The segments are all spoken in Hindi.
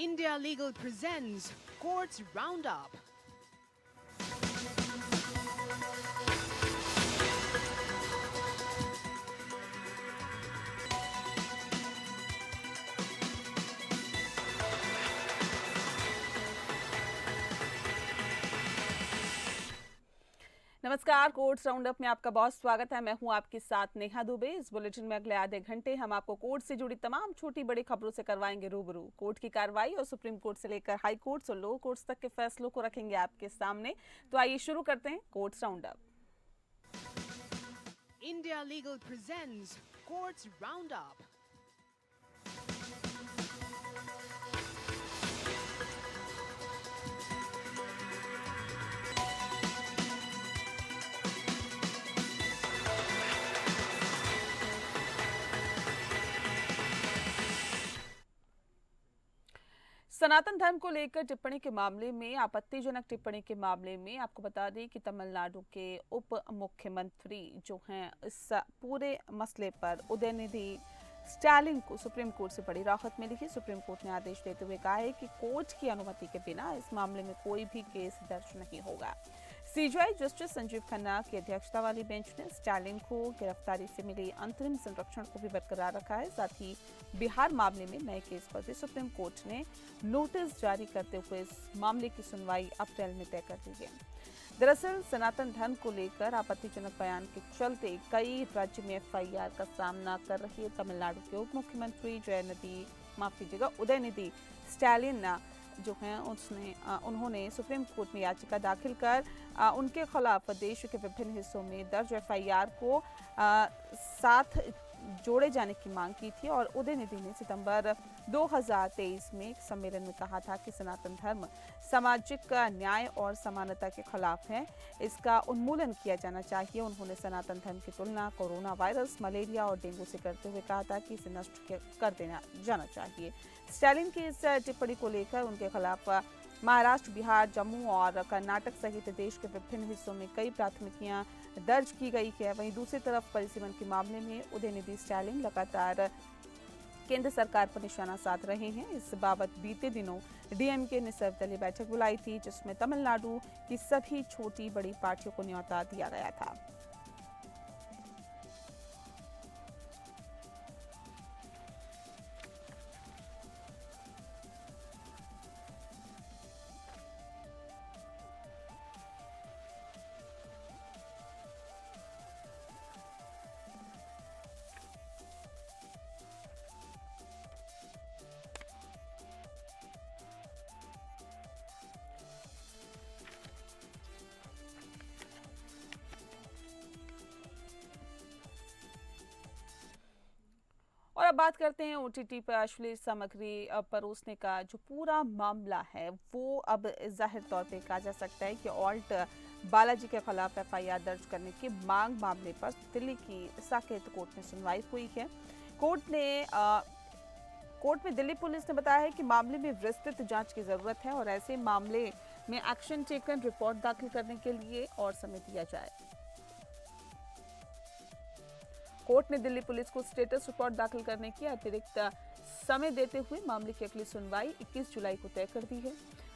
India Legal presents Courts Roundup. नमस्कार, कोर्ट्स राउंडअप में आपका बहुत स्वागत है। मैं हूं आपके साथ नेहा दुबे। इस बुलेटिन में अगले आधे घंटे हम आपको कोर्ट से जुड़ी तमाम छोटी बड़ी खबरों से करवाएंगे रूबरू। कोर्ट की कार्रवाई और सुप्रीम कोर्ट से लेकर हाई कोर्ट्स और लोअर कोर्ट्स तक के फैसलों को रखेंगे आपके सामने। तो आइए शुरू करते हैं courts roundup. India Legal presents Courts Roundup. सनातन धर्म को लेकर टिप्पणी के मामले में, आपत्तिजनक टिप्पणी के मामले में आपको बता दें कि तमिलनाडु के उप मुख्यमंत्री जो हैं, इस पूरे मसले पर उदयनिधि स्टालिन को सुप्रीम कोर्ट से बड़ी राहत मिली है। सुप्रीम कोर्ट ने आदेश देते हुए कहा है कि कोर्ट की अनुमति के बिना इस मामले में कोई भी केस दर्ज नहीं होगा। सीजेआई जस्टिस संजीव खन्ना की अध्यक्षता वाली बेंच ने स्टालिन को गिरफ्तारी से मिली अंतरिम संरक्षण को भी बरकरार रखा है। साथ ही बिहार मामले में नए केस पर भी सुप्रीम कोर्ट ने नोटिस जारी करते हुए इस मामले की सुनवाई अप्रैल में तय कर दी है। दरअसल सनातन धर्म को लेकर आपत्तिजनक बयान के चलते कई राज्य में एफआईआर का सामना कर रही है तमिलनाडु के उप मुख्यमंत्री उदयनिधि स्टालिन जो हैं उन्होंने सुप्रीम कोर्ट में याचिका दाखिल कर उनके खिलाफ देश के विभिन्न हिस्सों में दर्ज एफआईआर को साथ जोड़े जाने की मांग की थी। और उदयनिधि ने सितंबर 2023 में एक सम्मेलन में कहा था कि सनातन धर्म सामाजिक न्याय और समानता के खिलाफ है, इसका उन्मूलन किया जाना चाहिए। उन्होंने सनातन धर्म की तुलना कोरोना वायरस, मलेरिया और डेंगू से करते हुए कहा था कि इसे नष्ट कर देना जाना चाहिए। स्टालिन की इस टिप्पणी को लेकर उनके खिलाफ महाराष्ट्र, बिहार, जम्मू और कर्नाटक सहित देश के विभिन्न हिस्सों में कई प्राथमिकियां दर्ज की गई है। वहीं दूसरी तरफ परिसीमन के मामले में उदयनिधि स्टालिन लगातार केंद्र सरकार पर निशाना साध रहे हैं। इस बाबत बीते दिनों डीएमके ने सर्वदलीय बैठक बुलाई थी, जिसमें तमिलनाडु की सभी छोटी बड़ी पार्टियों को न्योता दिया गया था। और अब बात करते हैं ओटीटी पर अश्लील सामग्री परोसने का जो पूरा मामला है, वो अब जाहिर तौर पे कहा जा सकता है कि ऑल्ट बालाजी के खिलाफ एफआईआर दर्ज करने की मांग मामले पर दिल्ली की साकेत कोर्ट में सुनवाई हुई है। कोर्ट में दिल्ली पुलिस ने बताया है कि मामले में विस्तृत जांच की जरूरत है और ऐसे मामले में एक्शन टेकन रिपोर्ट दाखिल करने के लिए और समय दिया जाए। कोर्ट ने दिल्ली पुलिस को स्टेटस रिपोर्ट दाखिल करने की अतिरिक्त समय देते हुए मामले की अगली सुनवाई 21 जुलाई को तय कर दी है।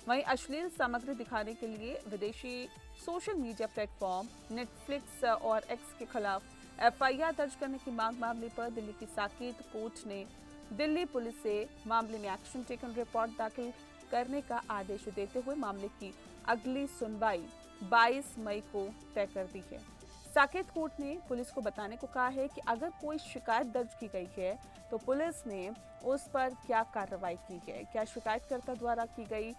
वहीं अश्लील सामग्री दिखाने के लिए विदेशी सोशल मीडिया प्लेटफॉर्म नेटफ्लिक्स और एक्स के खिलाफ एफआईआर दर्ज करने की मांग मामले पर दिल्ली की साकेत कोर्ट ने दिल्ली पुलिस से मामले में एक्शन टेकन रिपोर्ट दाखिल करने का आदेश देते हुए मामले की अगली सुनवाई 22 मई को तय कर दी है। साकेत कोर्ट ने पुलिस को बताने को कहा है कि अगर कोई शिकायत दर्ज की गई है तो पुलिस ने उस पर क्या कार्रवाई की है, क्या शिकायतकर्ता द्वारा की गई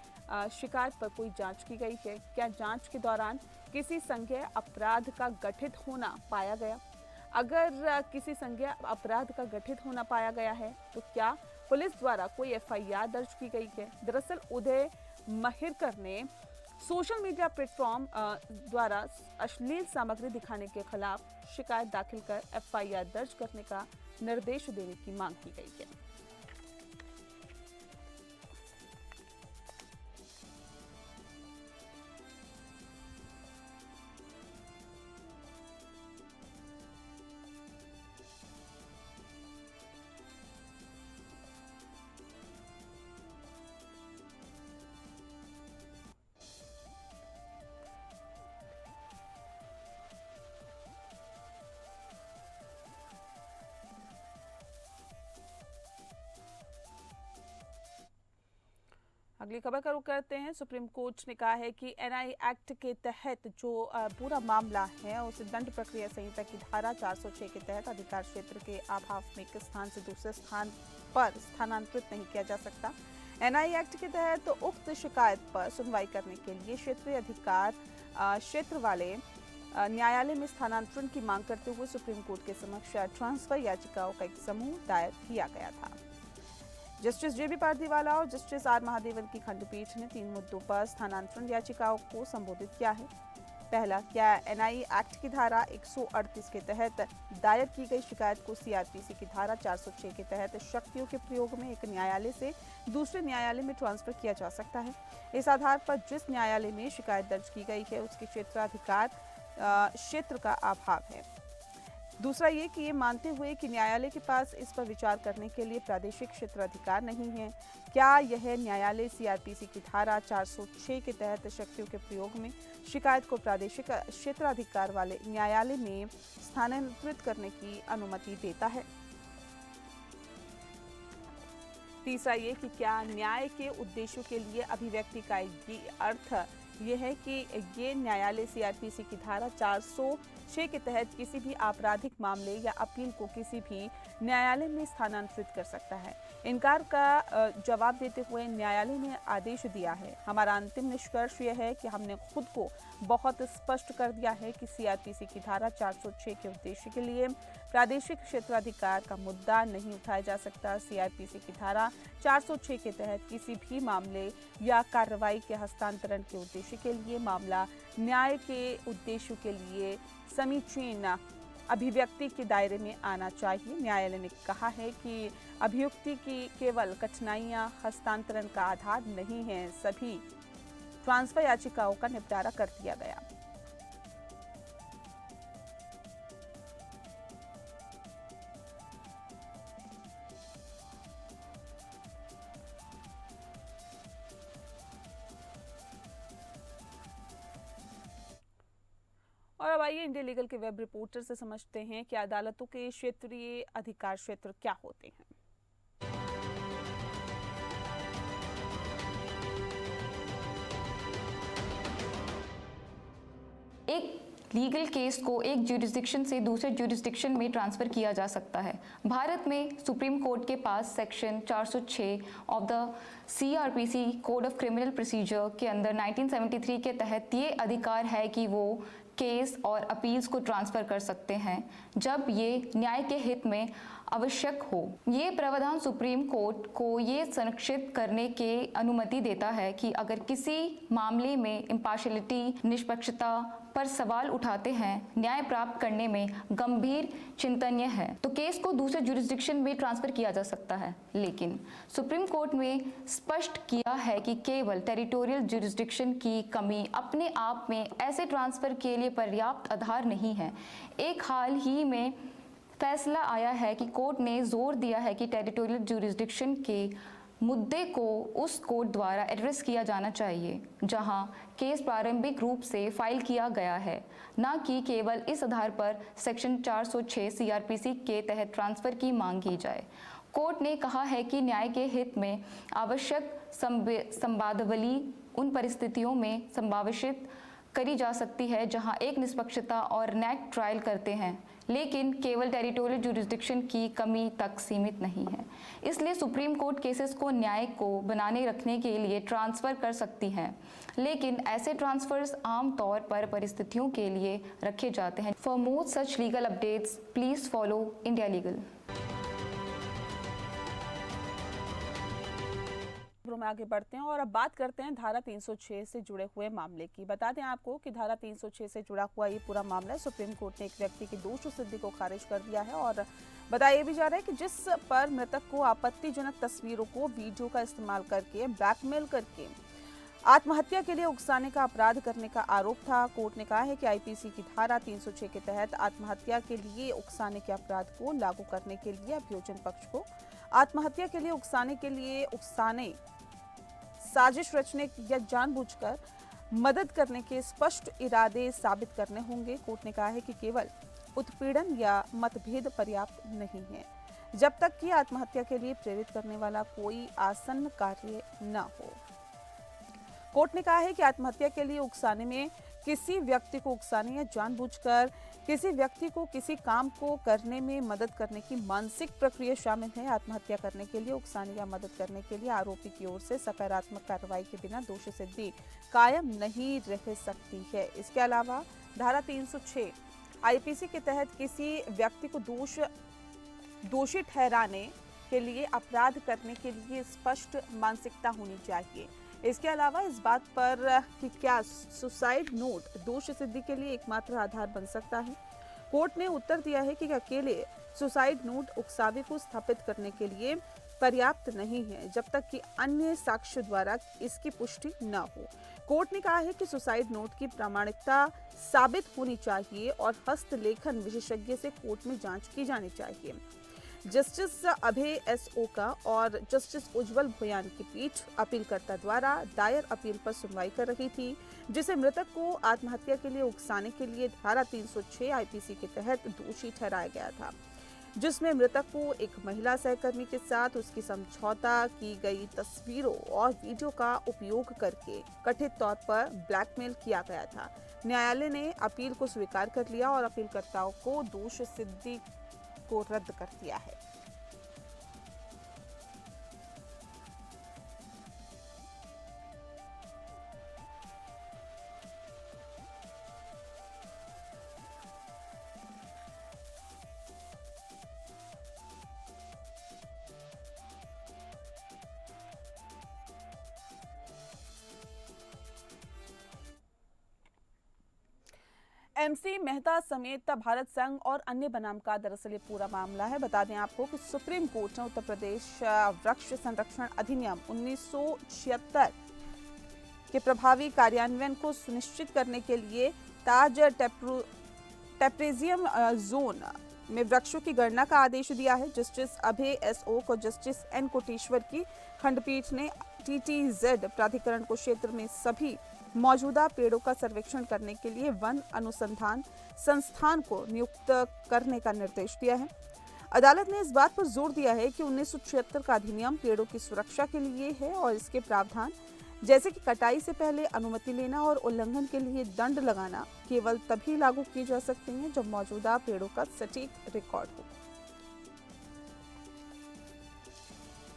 शिकायत पर कोई जांच की गई है, क्या जांच के दौरान किसी संज्ञेय अपराध का गठित होना पाया गया। अगर किसी संज्ञेय अपराध का गठित होना पाया गया है तो क्या पुलिस द्वारा कोई एफआईआर दर्ज की गई है। दरअसल उदय महिरकर ने सोशल मीडिया प्लेटफॉर्म द्वारा अश्लील सामग्री दिखाने के खिलाफ शिकायत दाखिल कर एफआईआर दर्ज करने का निर्देश देने की मांग की गई है। अगली खबर का रुख करते हैं। सुप्रीम कोर्ट ने कहा है कि एनआई एक्ट के तहत जो पूरा मामला है उसे दंड प्रक्रिया संहिता की धारा 406 के तहत अधिकार क्षेत्र के अभाव में एक स्थान से दूसरे स्थान पर स्थानांतरित नहीं किया जा सकता। एनआई एक्ट के तहत उक्त शिकायत पर सुनवाई करने के लिए क्षेत्रीय अधिकार क्षेत्र वाले न्यायालय में स्थानांतरण की मांग करते हुए सुप्रीम कोर्ट के समक्ष ट्रांसफर याचिकाओं का एक समूह दायर किया गया था। जस्टिस जेबी पारदीवाला और जस्टिस आर महादेवन की खंडपीठ ने 3 मुद्दों पर स्थानांतरण याचिकाओं को संबोधित किया है। पहला, क्या एनआई एक्ट की धारा 138 के तहत दायर की गई शिकायत को सीआरपीसी की धारा 406 के तहत शक्तियों के प्रयोग में एक न्यायालय से दूसरे न्यायालय में ट्रांसफर किया जा सकता है। इस आधार पर जिस न्यायालय में शिकायत दर्ज की गई है उसके क्षेत्राधिकार क्षेत्र का अभाव है। दूसरा ये कि ये मानते हुए कि न्यायालय के पास इस पर विचार करने के लिए प्रादेशिक क्षेत्राधिकार नहीं है, क्या यह न्यायालय सीआरपीसी की धारा 406 के तहत शक्तियों के प्रयोग में शिकायत को प्रादेशिक क्षेत्राधिकार वाले न्यायालय में स्थानांतरित करने की अनुमति देता है। तीसरा ये कि क्या न्याय के उद्देश्यों के लिए अभिव्यक्ति का ये अर्थ यह है कि ये न्यायालय सीआरपीसी की धारा 406 के तहत किसी भी आपराधिक मामले या अपील को किसी भी न्यायालय में स्थानांतरित कर सकता है। इनकार का जवाब देते हुए न्यायालय ने आदेश दिया है, हमारा अंतिम निष्कर्ष यह है कि हमने खुद को बहुत स्पष्ट कर दिया है कि सीआरपीसी की धारा 406 के उद्देश्य के लिए प्रादेशिक क्षेत्राधिकार का मुद्दा नहीं उठाया जा सकता। सीआरपीसी की धारा 406 के तहत किसी भी मामले या कार्रवाई के हस्तांतरण के उद्देश्य के लिए मामला न्याय के उद्देश्यों के लिए समीचीन अभिव्यक्ति के दायरे में आना चाहिए। न्यायालय ने कहा है कि अभिव्यक्ति की केवल कठिनाइयां हस्तांतरण का आधार नहीं है। सभी ट्रांसफर याचिकाओं का निपटारा कर दिया गया। और अब आइए इंडिया लीगल के वेब रिपोर्टर से समझते हैं कि अदालतों के क्षेत्रीय अधिकार क्षेत्र क्या होते हैं। एक लीगल केस को एक ज्यूरिसडिक्शन से दूसरे ज्यूरिसडिक्शन में ट्रांसफ़र किया जा सकता है। भारत में सुप्रीम कोर्ट के पास section 406 of the CrPC code of criminal procedure के अंदर 1973 के तहत ये अधिकार है कि वो केस और अपील्स को ट्रांसफ़र कर सकते हैं जब ये न्याय के हित में आवश्यक हो। ये प्रावधान सुप्रीम कोर्ट को ये सुनिश्चित करने की अनुमति देता है कि अगर किसी मामले में इम्पार्शियलिटी, निष्पक्षता पर सवाल उठाते हैं, न्याय प्राप्त करने में गंभीर चिंतनीय है तो केस को दूसरे ज्यूरिसडिक्शन में ट्रांसफ़र किया जा सकता है। लेकिन सुप्रीम कोर्ट ने स्पष्ट किया है कि केवल टेरिटोरियल ज्यूरिसडिक्शन की कमी अपने आप में ऐसे ट्रांसफ़र के लिए पर्याप्त आधार नहीं है। एक हाल ही में फैसला आया है कि कोर्ट ने जोर दिया है कि टेरिटोरियल ज्यूरिसडिक्शन के मुद्दे को उस कोर्ट द्वारा एड्रेस किया जाना चाहिए जहां केस प्रारंभिक रूप से फाइल किया गया है, न कि केवल इस आधार पर सेक्शन 406 सीआरपीसी के तहत ट्रांसफ़र की मांग की जाए। कोर्ट ने कहा है कि न्याय के हित में आवश्यक संवादावली उन परिस्थितियों में संभावित करी जा सकती है जहां एक निष्पक्षता और नेट ट्रायल करते हैं, लेकिन केवल टेरिटोरियल ज्यूरिसडिक्शन की कमी तक सीमित नहीं है। इसलिए सुप्रीम कोर्ट केसेस को न्याय को बनाने रखने के लिए ट्रांसफ़र कर सकती हैं, लेकिन ऐसे ट्रांसफ़र्स आमतौर पर परिस्थितियों के लिए रखे जाते हैं। For more such legal updates please follow India legal. में आगे बढ़ते हैं और अब बात करते हैं धारा 306 से जुड़े हुए मामले की। बता दें आपको कि धारा 306 से जुड़ा हुआ ये पूरा मामला है। सुप्रीम कोर्ट ने एक व्यक्ति की दोष सिद्धि को खारिज कर दिया है और बताया भी जा रहा है कि जिस पर मृतक को आपत्तिजनक तस्वीरों को वीडियो का इस्तेमाल करके ब्लैकमेल करके आत्महत्या के लिए उकसाने का अपराध करने का आरोप था। कोर्ट ने कहा है कि आईपीसी की धारा 306 के तहत आत्महत्या के लिए उकसाने के अपराध को लागू करने के लिए अभियोजन पक्ष को आत्महत्या के लिए उकसाने साजिश रचने या जानबूझकर मदद करने के स्पष्ट इरादे साबित करने होंगे। कोर्ट ने कहा है कि केवल उत्पीड़न या मतभेद पर्याप्त नहीं है जब तक कि आत्महत्या के लिए प्रेरित करने वाला कोई आसन्न कार्य न हो। कोर्ट ने कहा है कि आत्महत्या के लिए उकसाने में किसी व्यक्ति को उकसाने या जानबूझकर किसी व्यक्ति को किसी काम को करने में मदद करने की मानसिक प्रक्रिया शामिल है। आत्महत्या करने के लिए उकसाने या मदद करने के लिए आरोपी की ओर से सकारात्मक कार्रवाई के बिना दोषी सिद्धि कायम नहीं रह सकती है। इसके अलावा धारा 306 आईपीसी के तहत किसी व्यक्ति को दोषी ठहराने के लिए अपराध करने के लिए स्पष्ट मानसिकता होनी चाहिए। इसके अलावा इस बात पर कि क्या सुसाइड नोट दोष सिद्धि के लिए एकमात्र आधार बन सकता है, कोर्ट ने उत्तर दिया है कि अकेले सुसाइड नोट उकसावे को स्थापित करने के लिए पर्याप्त नहीं है जब तक कि अन्य साक्ष्य द्वारा इसकी पुष्टि न हो। कोर्ट ने कहा है कि सुसाइड नोट की प्रामाणिकता साबित होनी चाहिए और हस्तलेखन विशेषज्ञ से कोर्ट में जांच की जानी चाहिए। जस्टिस अभय एस ओका और जस्टिस उज्जवल भोयान की पीठ अपीलकर्ता द्वारा दायर अपील पर सुनवाई कर रही थी, जिसे मृतक को आत्महत्या के लिए उकसाने के लिए धारा 306 आईपीसी के तहत दोषी ठहराया गया था, जिसमें मृतक को एक महिला सहकर्मी के साथ उसकी समझौता की गई तस्वीरों और वीडियो का उपयोग करके कथित तौर पर ब्लैकमेल किया गया था। न्यायालय ने अपील को स्वीकार कर लिया और अपीलकर्ताओं को दोष सिद्धि को रद्द कर दिया है। एमसी मेहता समेत भारत संघ और अन्य बनाम का दरअसल ये पूरा मामला है। बता दें आपको कि सुप्रीम कोर्ट ने उत्तर प्रदेश वृक्ष संरक्षण अधिनियम 1976 के प्रभावी कार्यान्वयन को सुनिश्चित करने के लिए ताज टेप्रेजियम जोन में वृक्षों की गणना का आदेश दिया है। जस्टिस अभय एस ओक और जस्टिस एन कोटेश्वर की खंडपीठ ने टीटीजेड प्राधिकरण को क्षेत्र में सभी मौजूदा पेड़ों का सर्वेक्षण करने के लिए वन अनुसंधान संस्थान को नियुक्त करने का निर्देश दिया है। अदालत ने इस बात पर जोर दिया है कि 1976 का अधिनियम पेड़ों की सुरक्षा के लिए है और इसके प्रावधान जैसे कि कटाई से पहले अनुमति लेना और उल्लंघन के लिए दंड लगाना केवल तभी लागू किए जा सकते हैं जब मौजूदा पेड़ों का सटीक रिकॉर्ड हो।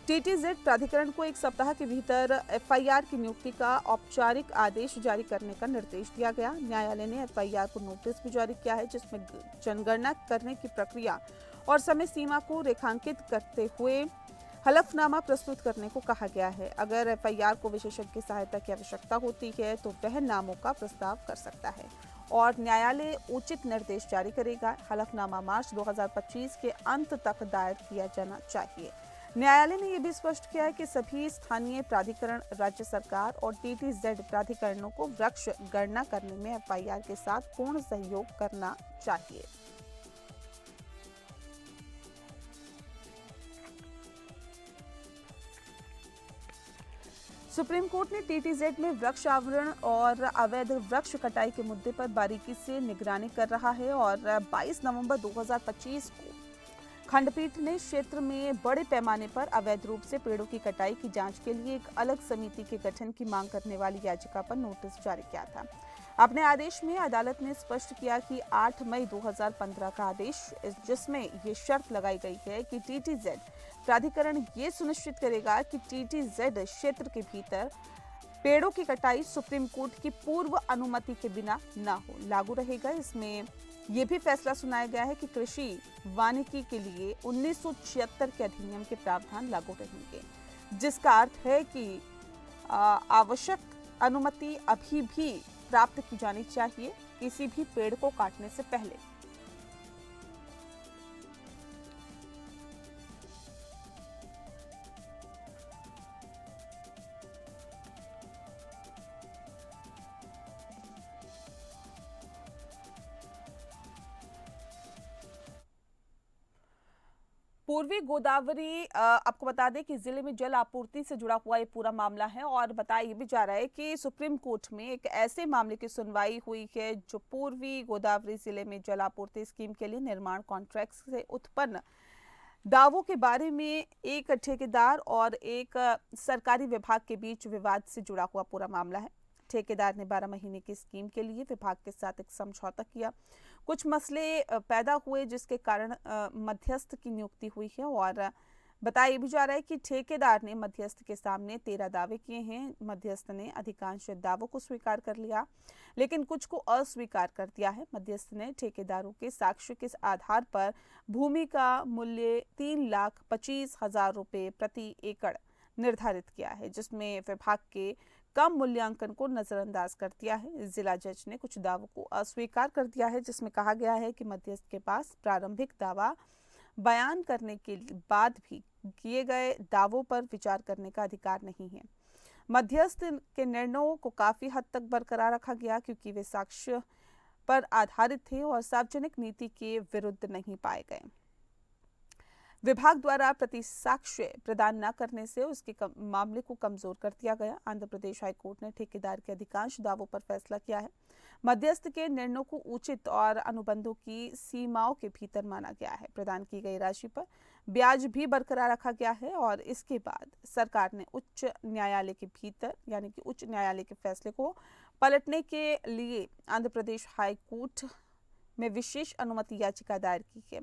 टीटीजेड प्राधिकरण को 1 सप्ताह के भीतर एफआईआर की नियुक्ति का औपचारिक आदेश जारी करने का निर्देश दिया गया। न्यायालय ने एफआईआर को नोटिस भी जारी किया है, जिसमें जनगणना करने की प्रक्रिया और समय सीमा को रेखांकित करते हुए हलफनामा प्रस्तुत करने को कहा गया है। अगर एफआईआर को विशेषज्ञ सहायता की आवश्यकता होती है तो वह नामों का प्रस्ताव कर सकता है और न्यायालय उचित निर्देश जारी करेगा। हलफनामा मार्च 2025 के अंत तक दायर किया जाना चाहिए। न्यायालय ने यह भी स्पष्ट किया है कि सभी स्थानीय प्राधिकरण, राज्य सरकार और टीटीजेड प्राधिकरणों को वृक्ष गणना करने में एफआईआर के साथ पूर्ण सहयोग करना चाहिए। सुप्रीम कोर्ट ने टीटीजेड में वृक्ष आवरण और अवैध वृक्ष कटाई के मुद्दे पर बारीकी से निगरानी कर रहा है और 22 नवंबर 2025 को खंडपीठ ने क्षेत्र में बड़े पैमाने पर अवैध रूप से पेड़ों की कटाई की जांच के लिए एक अलग समिति के गठन की मांग करने वाली याचिका पर नोटिस जारी किया था। अपने आदेश में अदालत ने स्पष्ट किया कि 8 मई 2015 का आदेश, जिसमें ये शर्त लगाई गई है कि टीटीजेड प्राधिकरण ये सुनिश्चित करेगा कि टीटीजेड क्षेत्र के भीतर पेड़ों की कटाई सुप्रीम कोर्ट की पूर्व अनुमति के बिना न हो, लागू रहेगा। इसमें यह भी फैसला सुनाया गया है कि कृषि वानिकी के लिए 1976 के अधिनियम के प्रावधान लागू रहेंगे, जिसका अर्थ है कि आवश्यक अनुमति अभी भी प्राप्त की जानी चाहिए किसी भी पेड़ को काटने से पहले। पूर्वी गोदावरी आपको बता दें कि जिले में जल आपूर्ति से जुड़ा हुआ ये पूरा मामला है और बताया ये भी जा रहा है कि सुप्रीम कोर्ट में एक ऐसे मामले की सुनवाई हुई है जो पूर्वी गोदावरी जिले में जल आपूर्ति स्कीम के लिए निर्माण कॉन्ट्रैक्ट से उत्पन्न दावों के बारे में एक ठेकेदार और एक सरकारी विभाग के बीच विवाद से जुड़ा हुआ पूरा मामला है। ठेकेदार ने 12 महीने की स्कीम के लिए विभाग के साथ एक समझौता किया। कुछ मसले पैदा हुए जिसके कारण मध्यस्थ की नियुक्ति हुई है और बताया भी जा रहा है कि ठेकेदार ने मध्यस्थ के सामने 13 दावे किए हैं। मध्यस्थ ने अधिकांश दावों को स्वीकार कर लिया, लेकिन कुछ को अस्वीकार कर दिया है। मध्यस्थ ने ठेकेदारों के साक्ष्य के आधार पर भूमि का मूल्य 3,25,000 रुपये प्रति एकड़ निर्धारित किया है, जिसमें विभाग के कम मूल्यांकन को नजरअंदाज कर दिया है। जिला जज ने कुछ दावों को अस्वीकार कर दिया है, जिसमें कहा गया है कि मध्यस्थ के पास प्रारंभिक दावा बयान करने के बाद भी किए गए दावों पर विचार करने का अधिकार नहीं है। मध्यस्थ के निर्णयों को काफी हद तक बरकरार रखा गया क्योंकि वे साक्ष्य पर आधारित थे और सार्वजनिक नीति के विरुद्ध नहीं पाए गए। विभाग द्वारा प्रति साक्ष्य प्रदान न करने से उसके मामले को कमजोर कर दिया गया। आंध्र प्रदेश हाईकोर्ट ने ठेकेदार के अधिकांश दावों पर फैसला किया है। मध्यस्थ के निर्णयों को उचित और अनुबंधों की सीमाओं के भीतर माना गया है। प्रदान की गई राशि पर ब्याज भी बरकरार रखा गया है और इसके बाद सरकार ने उच्च न्यायालय के भीतर यानी कि उच्च न्यायालय के फैसले को पलटने के लिए आंध्र प्रदेश हाईकोर्ट में विशेष अनुमति याचिका दायर की है,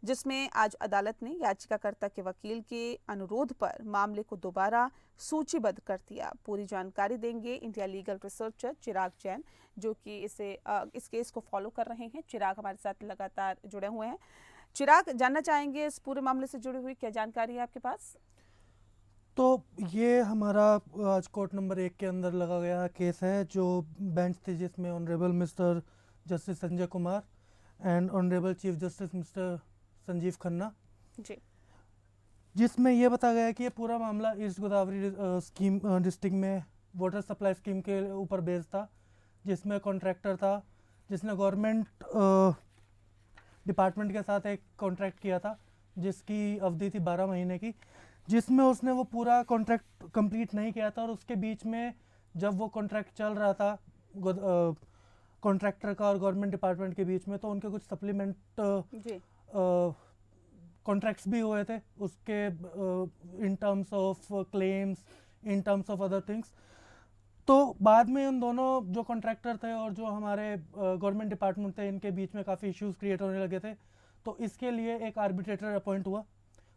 जिसमें आज अदालत ने याचिकाकर्ता के वकील के अनुरोध पर मामले को दोबारा सूचीबद्ध कर दिया। पूरी जानकारी देंगे इंडिया लीगल रिसर्चर चिराग जैन, जो कि इस केस को फॉलो कर रहे हैं। चिराग हमारे साथ लगातार जुड़े हुए हैं। चिराग, जानना चाहेंगे इस पूरे मामले से जुड़ी हुई क्या जानकारी है आपके पास? तो ये हमारा आज कोर्ट नंबर 1 के अंदर लगा गया केस है, जो बेंच थी जिसमें honourable mister justice Sanjay Kumar and honourable chief justice mister Sanjiv Khanna ji, जिसमें यह बताया गया कि ये पूरा मामला ईस्ट गोदावरी स्कीम डिस्ट्रिक्ट में वाटर सप्लाई स्कीम के ऊपर बेस्ड था, जिसमें कॉन्ट्रैक्टर था जिसने गवर्नमेंट डिपार्टमेंट के साथ एक कॉन्ट्रैक्ट किया था जिसकी अवधि थी 12 महीने की, जिसमें उसने वो पूरा कॉन्ट्रैक्ट कंप्लीट नहीं किया था और उसके बीच में जब वो कॉन्ट्रैक्ट चल रहा था कॉन्ट्रैक्टर का और गवर्नमेंट डिपार्टमेंट के बीच में, तो उनके कुछ सप्लीमेंट कॉन्ट्रैक्ट्स भी हुए थे उसके in terms of claims, in terms of other things. तो बाद में उन दोनों जो कॉन्ट्रैक्टर थे और जो हमारे गवर्नमेंट डिपार्टमेंट थे, इनके बीच में काफ़ी इश्यूज क्रिएट होने लगे थे। तो इसके लिए एक आर्बिट्रेटर अपॉइंट हुआ।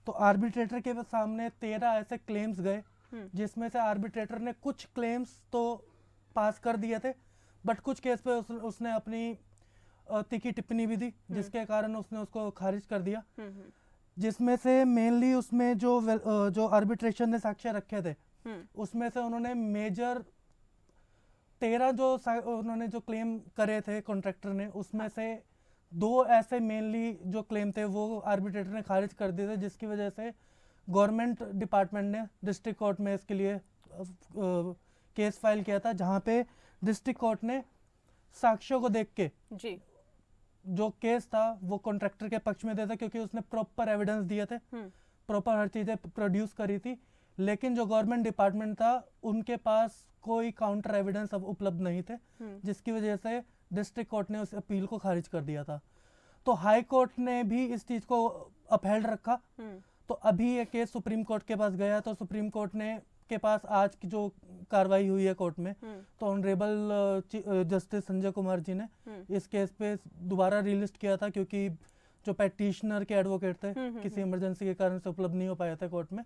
तो आर्बिट्रेटर के सामने 13 ऐसे क्लेम्स गए, जिसमें से आर्बिट्रेटर ने कुछ क्लेम्स तो पास कर दिए थे, बट कुछ केस पे उसने अपनी तीखी टिप्पणी भी दी, जिसके कारण उसने उसको खारिज कर दिया। जिसमें से मेनली उसमें जो आर्बिट्रेशन ने साक्ष्य रखे थे, उसमें से उन्होंने मेजर 13 उन्होंने जो क्लेम करे थे कॉन्ट्रैक्टर ने, उसमें से 2 ऐसे मेनली जो क्लेम थे वो आर्बिट्रेटर ने खारिज कर दिए थे, जिसकी वजह से गवर्नमेंट डिपार्टमेंट ने डिस्ट्रिक्ट कोर्ट में इसके लिए केस फाइल किया था, जहाँ पे डिस्ट्रिक्ट कोर्ट ने साक्ष्यों को देख के जी, जो केस था वो कॉन्ट्रैक्टर के पक्ष में देता, क्योंकि उसने प्रॉपर एविडेंस दिए थे, प्रॉपर हर चीज़ें प्रोड्यूस करी थी। लेकिन जो गवर्नमेंट डिपार्टमेंट था उनके पास कोई काउंटर एविडेंस अब उपलब्ध नहीं थे, जिसकी वजह से डिस्ट्रिक्ट कोर्ट ने उस अपील को खारिज कर दिया था। तो हाई कोर्ट ने भी इस चीज़ को अपहेल्ड रखा। तो अभी ये केस सुप्रीम कोर्ट के पास गया, तो सुप्रीम कोर्ट ने के पास आज की जो कार्रवाई हुई है कोर्ट में, तो ऑनरेबल जस्टिस संजय कुमार जी ने इस केस पे दोबारा रीलिस्ट किया था, क्योंकि जो पैटिशनर के एडवोकेट थे किसी इमरजेंसी के कारण से उपलब्ध नहीं हो पाया था कोर्ट में,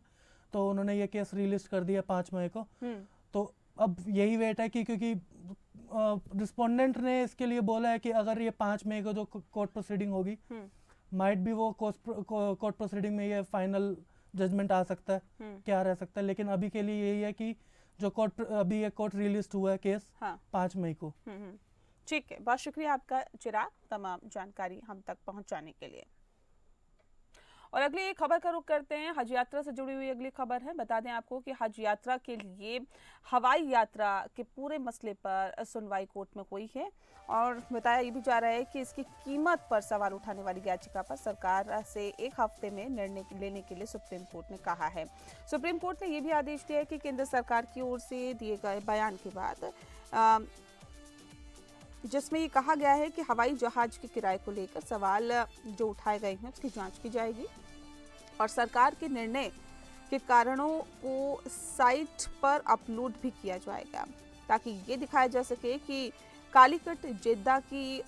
तो उन्होंने ये केस रीलिस्ट कर दिया 5 मई को। तो अब यही वेट है कि क्योंकि रिस्पोंडेंट ने इसके लिए बोला है कि अगर ये 5 मई को जो कोर्ट प्रोसीडिंग होगी, माइट भी वो कोर्ट प्रोसीडिंग में ये फाइनल जजमेंट आ सकता है, क्या रह सकता है। लेकिन अभी के लिए यही है कि जो अभी ये कोर्ट रिलीज हुआ है केस 5 मई को। ठीक है, बहुत शुक्रिया आपका चिराग, तमाम जानकारी हम तक पहुंचाने के लिए। और अगली खबर का रुख करते हैं, हज यात्रा से जुड़ी हुई अगली खबर है। बता दें आपको कि हज यात्रा के लिए हवाई यात्रा के पूरे मसले पर सुनवाई कोर्ट में हुई है और बताया ये भी जा रहा है कि इसकी कीमत पर सवाल उठाने वाली याचिका पर सरकार से 1 हफ्ते में निर्णय लेने के लिए सुप्रीम कोर्ट ने कहा है। सुप्रीम कोर्ट ने यह भी आदेश दिया है कि केंद्र सरकार की ओर से दिए गए बयान के बाद जिसमें ये कहा गया है कि हवाई जहाज के किराए को लेकर सवाल जो उठाए गए हैं उसकी जांच की जाएगी। और सरकार के निर्णय के कारणों को साइट पर अपलोड भी किया जाएगा ताकि ये दिखाया जा सके कि कालीकट जेद्दा की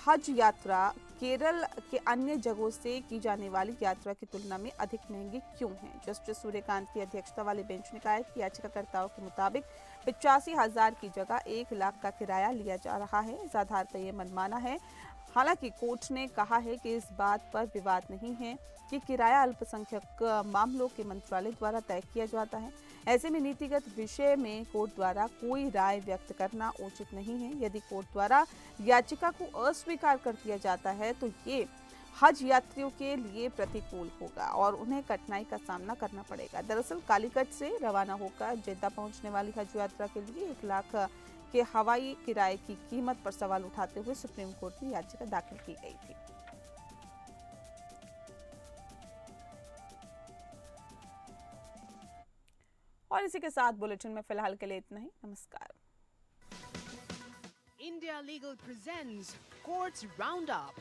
हज यात्रा केरल के अन्य जगहों से की जाने वाली यात्रा की तुलना में अधिक महंगी क्यों है। जस्टिस सूर्यकांत की अध्यक्षता वाली बेंच ने कहा है कि याचिकाकर्ताओं के मुताबिक 85,000 की जगह 1 लाख का किराया लिया जा रहा है। इस आधार पर यह मनमाना है। हालांकि कोर्ट ने कहा है कि इस बात पर विवाद नहीं है कि किराया अल्पसंख्यक मामलों के मंत्रालय द्वारा तय किया जाता है। ऐसे में नीतिगत विषय में कोर्ट द्वारा कोई राय व्यक्त करना उचित नहीं है। यदि कोर्ट द्वारा याचिका को अस्वीकार कर दिया जाता है तो ये हज यात्रियों के लिए प्रतिकूल होगा और उन्हें कठिनाई का सामना करना पड़ेगा। दरअसल कालीकट से रवाना होकर जेद्दा पहुंचने वाली हज यात्रा के लिए 1 लाख के हवाई किराए की कीमत पर सवाल उठाते हुए सुप्रीम कोर्ट में याचिका दाखिल की गई थी। और इसी के साथ बुलेटिन में फिलहाल के लिए इतना ही। नमस्कार। India Legal presents Courts Roundup.